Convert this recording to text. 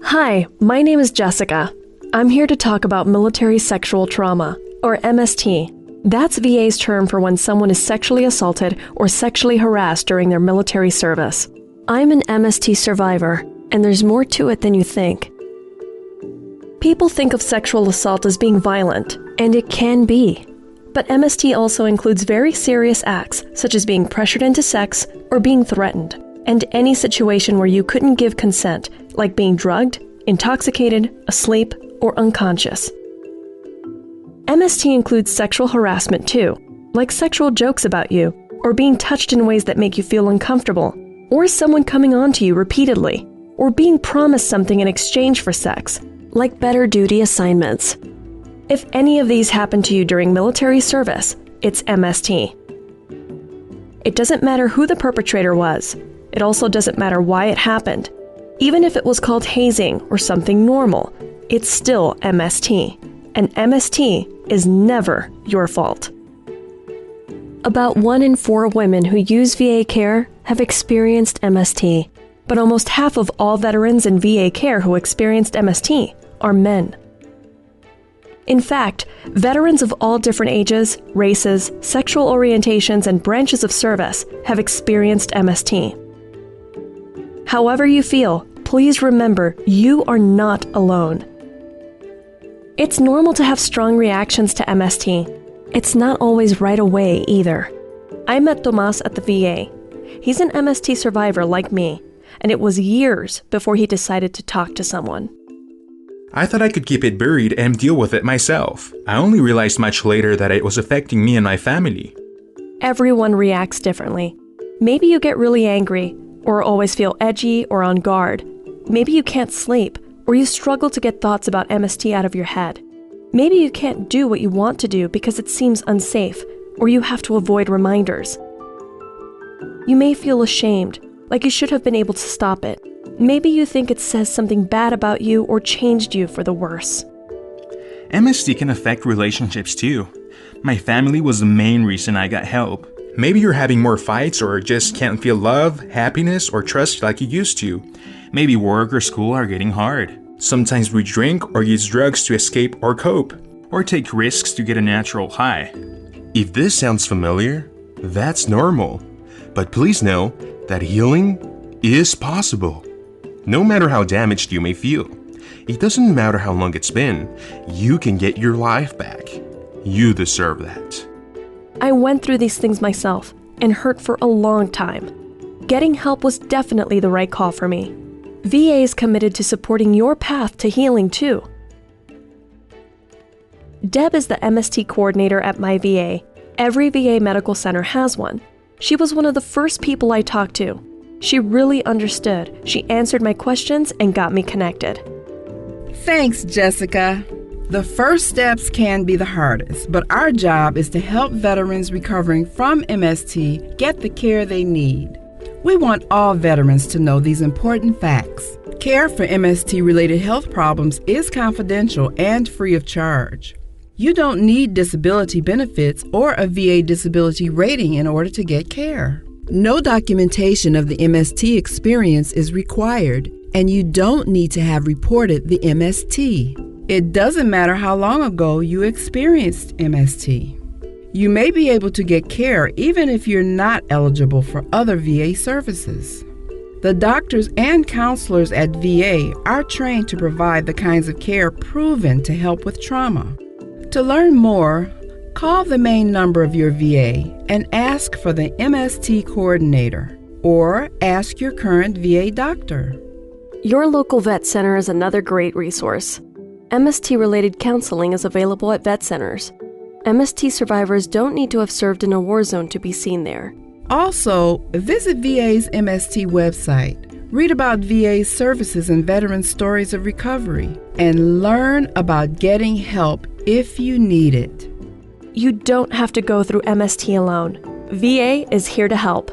Hi, my name is Jessica. I'm here to talk about military sexual trauma, or MST. That's VA's term for when someone is sexually assaulted or sexually harassed during their military service. I'm an MST survivor, and there's more to it than you think. People think of sexual assault as being violent, and it can be. But MST also includes very serious acts, such as being pressured into sex or being threatened, and any situation where you couldn't give consent, like being drugged, intoxicated, asleep, or unconscious. MST includes sexual harassment too, like sexual jokes about you, or being touched in ways that make you feel uncomfortable, or someone coming on to you repeatedly, or being promised something in exchange for sex, like better duty assignments. If any of these happen to you during military service, it's MST. It doesn't matter who the perpetrator was. It also doesn't matter why it happened. Even if it was called hazing or something normal, it's still MST. And MST is never your fault. About 1 in 4 women who use VA care have experienced MST, but almost half of all veterans in VA care who experienced MST are men. In fact, veterans of all different ages, races, sexual orientations, and branches of service have experienced MST. However you feel, please remember you are not alone. It's normal to have strong reactions to MST. It's not always right away either. I met Tomas at the VA. He's an MST survivor like me, and it was years before he decided to talk to someone. I thought I could keep it buried and deal with it myself. I only realized much later that it was affecting me and my family. Everyone reacts differently. Maybe you get really angry, or always feel edgy or on guard. Maybe you can't sleep, or you struggle to get thoughts about MST out of your head. Maybe you can't do what you want to do because it seems unsafe, or you have to avoid reminders. You may feel ashamed, like you should have been able to stop it. Maybe you think it says something bad about you or changed you for the worse. MST can affect relationships too. My family was the main reason I got help. Maybe you're having more fights or just can't feel love, happiness, or trust like you used to. Maybe work or school are getting hard. Sometimes we drink or use drugs to escape or cope. Or take risks to get a natural high. If this sounds familiar, that's normal. But please know that healing is possible. No matter how damaged you may feel, it doesn't matter how long it's been, you can get your life back. You deserve that. I went through these things myself and hurt for a long time. Getting help was definitely the right call for me. VA is committed to supporting your path to healing too. Deb is the MST coordinator at my VA. Every VA medical center has one. She was one of the first people I talked to. She really understood. She answered my questions and got me connected. Thanks, Jessica. The first steps can be the hardest, but our job is to help veterans recovering from MST get the care they need. We want all veterans to know these important facts. Care for MST-related health problems is confidential and free of charge. You don't need disability benefits or a VA disability rating in order to get care. No documentation of the MST experience is required, and you don't need to have reported the MST. It doesn't matter how long ago you experienced MST. You may be able to get care even if you're not eligible for other VA services. The doctors and counselors at VA are trained to provide the kinds of care proven to help with trauma. To learn more, call the main number of your VA and ask for the MST coordinator, or ask your current VA doctor. Your local vet center is another great resource. MST-related counseling is available at vet centers. MST survivors don't need to have served in a war zone to be seen there. Also, visit VA's MST website, read about VA's services and veteran stories of recovery, and learn about getting help if you need it. You don't have to go through MST alone. VA is here to help.